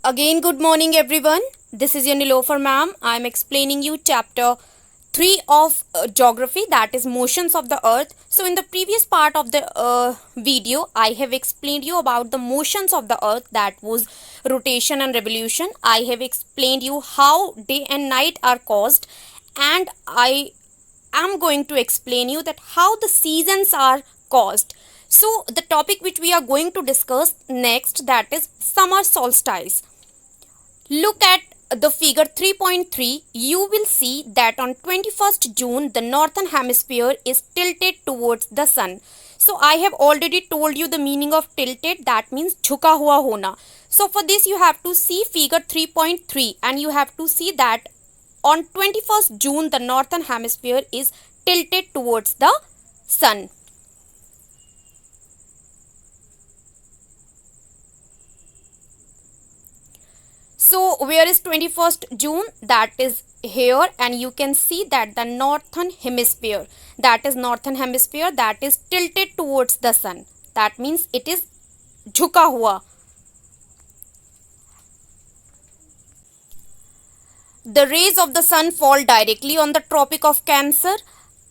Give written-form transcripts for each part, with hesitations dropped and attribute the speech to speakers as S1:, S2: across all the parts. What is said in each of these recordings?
S1: Again, good morning everyone. This is your Nilofer ma'am. I am explaining you chapter 3 of geography, that is motions of the earth. So in the previous part of the video, I have explained you about the motions of the earth, that was rotation and revolution. I have explained you how day and night are caused, and I am going to explain you that how the seasons are caused. So the topic which we are going to discuss next, that is summer solstice. Look at the figure 3.3. You will see that on 21st June the northern hemisphere is tilted towards the sun. So I have already told you the meaning of tilted, that means झुका हुआ होना. So for this you have to see figure 3.3 and you have to see that on 21st June the northern hemisphere is tilted towards the sun. So where is 21st June? That is here, and you can see that the northern hemisphere, that is tilted towards the sun. That means it is झुका हुआ. The rays of the sun fall directly on the Tropic of Cancer.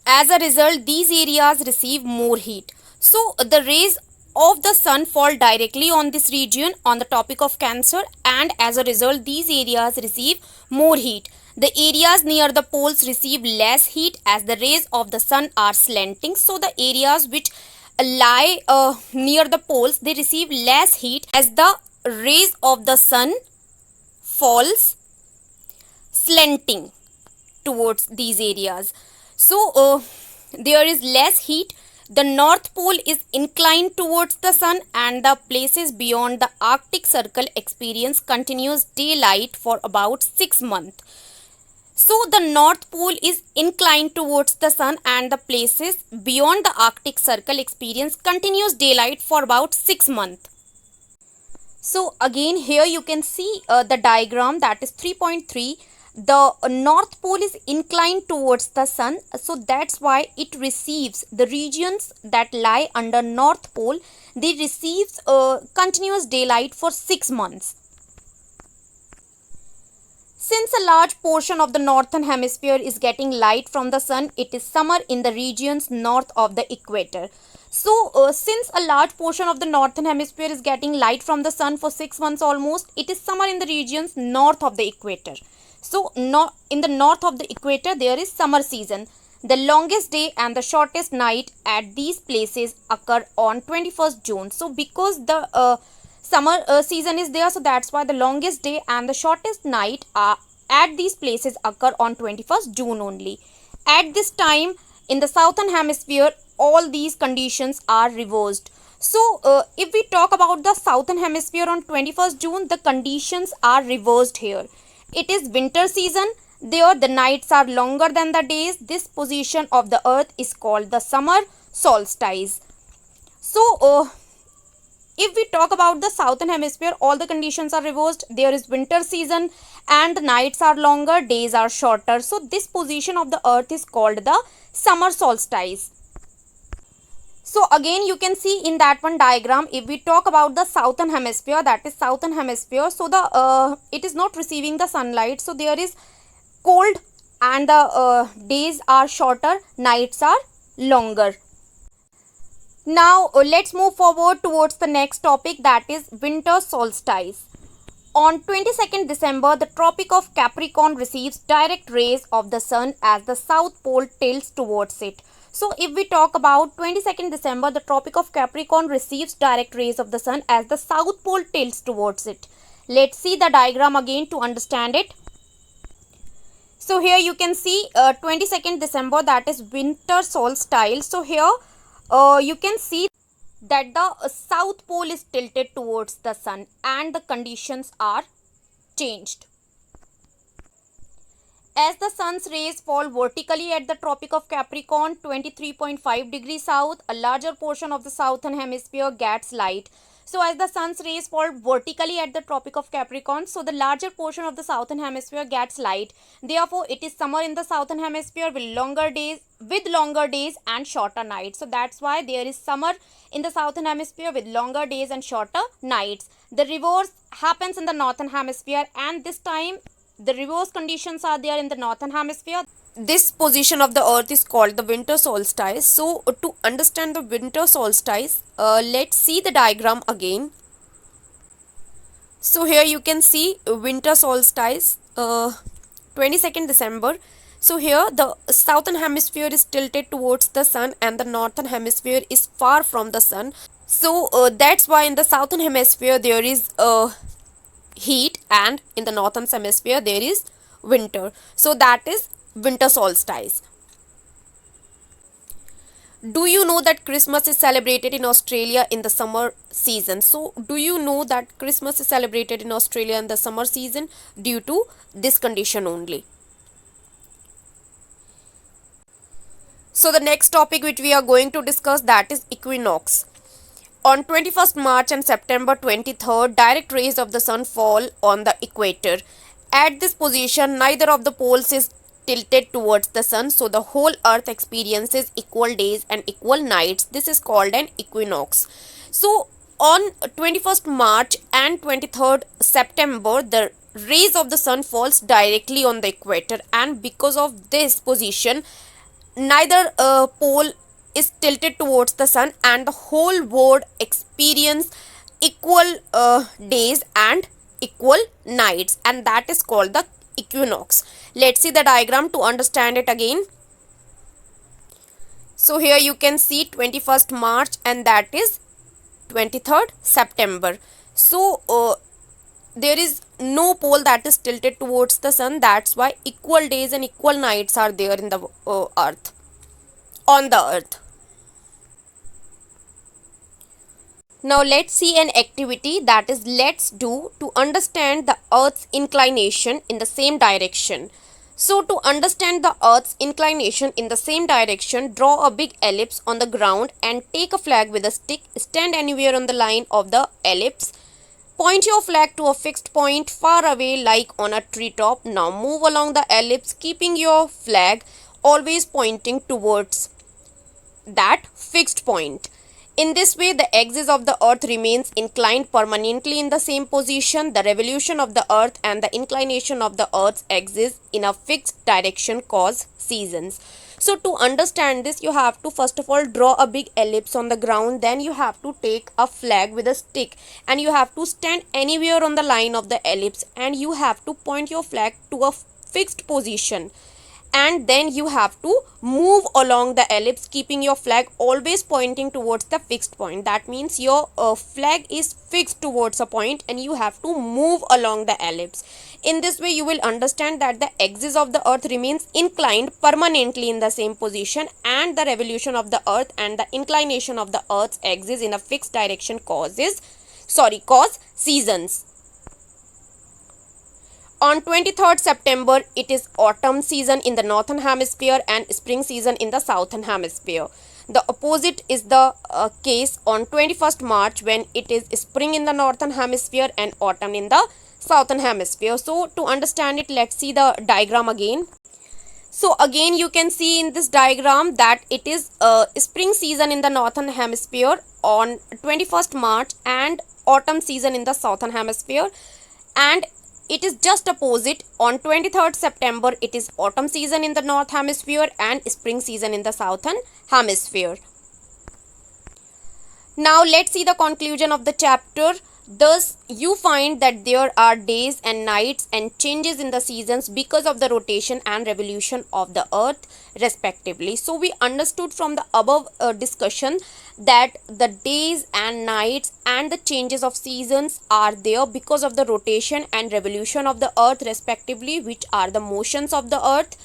S1: As a result, these areas receive more heat. So the rays of the sun fall directly on this region on the Tropic of Cancer, and as a result these areas receive more heat. The areas near the poles receive less heat as the rays of the sun are slanting. So the areas which lie near the poles, they receive less heat as the rays of the sun falls slanting towards these areas. So there is less heat. The North Pole is inclined towards the sun, and the places beyond the Arctic Circle experience continuous daylight for about 6 months. So the North Pole is inclined towards the sun, and the places beyond the Arctic Circle experience continuous daylight for about 6 months. So again here you can see the diagram, that is 3.3. The North Pole is inclined towards the sun, so that's why it receives, the regions that lie under North Pole, they receives continuous daylight for 6 months. Since a large portion of the northern hemisphere is getting light from the sun, it is summer in the regions north of the equator. So since a large portion of the northern hemisphere is getting light from the sun for 6 months almost, it is summer in the regions north of the equator. So in the north of the equator there is summer season. The longest day and the shortest night at these places occur on 21st June. So because the summer season is there, so that's why the longest day and the shortest night at these places occur on 21st June only. At this time in the southern hemisphere all these conditions are reversed. So if we talk about the southern hemisphere on 21st June, the conditions are reversed here. It is winter season. There the nights are longer than the days. This position of the earth is called the summer solstice. So if we talk about the southern hemisphere, all the conditions are reversed. There is winter season and the nights are longer, days are shorter. So this position of the earth is called the summer solstice. So again you can see in that one diagram, if we talk about the southern hemisphere, that is southern hemisphere, so the it is not receiving the sunlight, so there is cold and the days are shorter, nights are longer. Now let's move forward towards the next topic, that is winter solstice. On 22nd December, the Tropic of Capricorn receives direct rays of the sun as the South Pole tilts towards it. So if we talk about 22nd December, the Tropic of Capricorn receives direct rays of the sun as the South Pole tilts towards it. Let's see the diagram again to understand it. So here you can see 22nd December, that is winter solstice. So here you can see that the South Pole is tilted towards the sun and the conditions are changed. As the sun's rays fall vertically at the Tropic of Capricorn 23.5 degrees south, a larger portion of the southern hemisphere gets light. So as the sun's rays fall vertically at the Tropic of Capricorn, so the larger portion of the southern hemisphere gets light. Therefore, it is summer in the southern hemisphere with longer days and shorter nights. So that's why there is summer in the southern hemisphere with longer days and shorter nights. The reverse happens in the northern hemisphere, and this time the reverse conditions are there in the northern hemisphere. This position of the earth is called the winter solstice. So to understand the winter solstice, let's see the diagram again. So here you can see winter solstice, 22nd December. So here the southern hemisphere is tilted towards the sun and the northern hemisphere is far from the sun. So that's why in the southern hemisphere there is heat, and in the northern hemisphere there is winter. So that is winter solstice. Do you know that Christmas is celebrated in Australia in the summer season? So do you know that Christmas is celebrated in Australia in the summer season due to this condition only? So the next topic which we are going to discuss, that is equinox. On 21st March and September 23rd, direct rays of the sun fall on the equator. At this position, neither of the poles is tilted towards the sun, so the whole earth experiences equal days and equal nights. This is called an equinox. So on 21st March and 23rd September, the rays of the sun falls directly on the equator, and because of this position, neither pole is tilted towards the sun, and the whole world experience equal days and equal nights, and that is called the equinox. Let's see the diagram to understand it again. So here you can see 21st March and that is 23rd September. So there is no pole that is tilted towards the sun. That's why equal days and equal nights are there in the earth, on the earth. Now let's see an activity, that is let's do to understand the earth's inclination in the same direction. So to understand the earth's inclination in the same direction, draw a big ellipse on the ground and take a flag with a stick. Stand anywhere on the line of the ellipse. Point your flag to a fixed point far away like on a treetop. Now move along the ellipse keeping your flag always pointing towards that fixed point. In this way, the axis of the earth remains inclined permanently in the same position. The revolution of the earth and the inclination of the earth's axis in a fixed direction cause seasons. So to understand this, you have to first of all draw a big ellipse on the ground. Then you have to take a flag with a stick and you have to stand anywhere on the line of the ellipse, and you have to point your flag to a fixed position, and then you have to move along the ellipse keeping your flag always pointing towards the fixed point. That means your flag is fixed towards a point and you have to move along the ellipse. In this way you will understand that the axis of the earth remains inclined permanently in the same position, and the revolution of the earth and the inclination of the earth's axis in a fixed direction cause seasons. On 23rd September, it is autumn season in the northern hemisphere and spring season in the southern hemisphere. The opposite is the case on 21st March, when it is spring in the northern hemisphere and autumn in the southern hemisphere. So to understand it, let's see the diagram again. So again you can see in this diagram that it is spring season in the northern hemisphere on 21st March and autumn season in the southern hemisphere, and it is just opposite. On 23rd September, it is autumn season in the north hemisphere and spring season in the southern hemisphere. Now let's see the conclusion of the chapter. Thus, you find that there are days and nights and changes in the seasons because of the rotation and revolution of the earth respectively. So we understood from the above discussion that the days and nights and the changes of seasons are there because of the rotation and revolution of the earth respectively, which are the motions of the earth.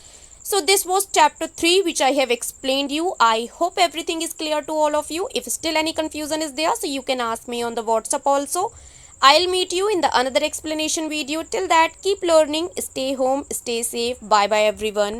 S1: So this was chapter 3 which I have explained you. I hope everything is clear to all of you. If still any confusion is there, so you can ask me on the WhatsApp also. I'll meet you in the another explanation video. Till that, keep learning, stay home, stay safe. Bye bye everyone.